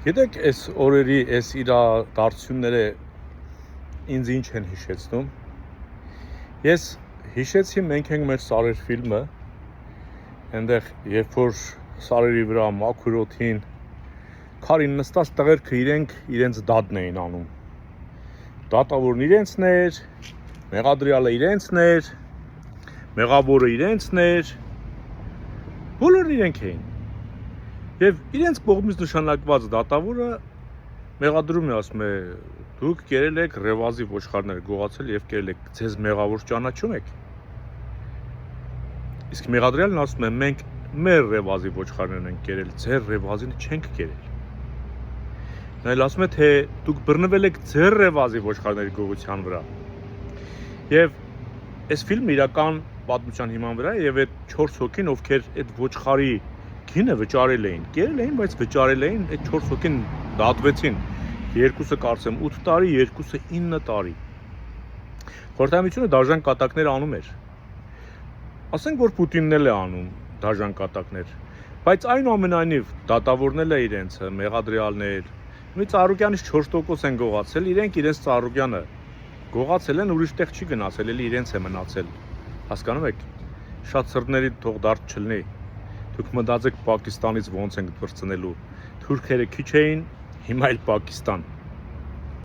Գիտեք, այս օրերի այս իրադարձությունները ինձ ինչ են հիշեցնում։ Ես հիշեցի մենք ենք մեր Սարեր ֆիլմը, այնտեղ երբ որ սարերի վրա մաքուր օդին քարին նստած տղերքը իրենց դատն էին անում։ Դատավորն իրենցն էր, մեղադրյալը իրենցն էր, մեղավորը իրենցն էր, բոլորն իրենք էին։ Եվ իրենց կողմից նշանակված դատավորը մեղադրում է, ասում է, դուք կերել եք ռևազի ոչխարներ գողացել եւ կերել եք, ձեզ մեղավոր ճանաչում եք։ Իսկ մեղադրյալն ասում է, մենք մեր ռևազի ոչխարներն ենք կերել, ձեր ռևազին չենք կերել։ Նա էլ ասում է, թե դուք բռնվել եք ձեր ռևազի ոչխարների գողության վրա։ Եւ այս ֆիլմը իրական պատմության հիման վրա է եւ այդ 4 հոգին, ովքեր այդ ոչխարի գինը վճարել էին, կերել էին, բայց վճարել էին, այդ 4 հոգին դատվեցին։ Երկուսը կարծեմ 8 տարի, երկուսը 9 տարի։ Խորհրդամիությունը դաժան կատակներ անում էր։ Ասենք որ Պուտինն էլ է անում դաժան կատակներ, բայց այնուամենայնիվ դատավորն է իրենցը, մեղադրյալներ, մի Ծառուկյանից 4% են գողացել, իրենց Ծառուկյանը գողացել են, ուրիշ տեղ չի գնացել, էլի իրենց է մնացել։ Հասկանում եք, շատ սրտների թող դարդ չլինի։ Դուք մտածեք Պակիստանից ոնց ենք բրցնելու։ Թուրքերը քիչ էին, հիմա էլ Պակիստան։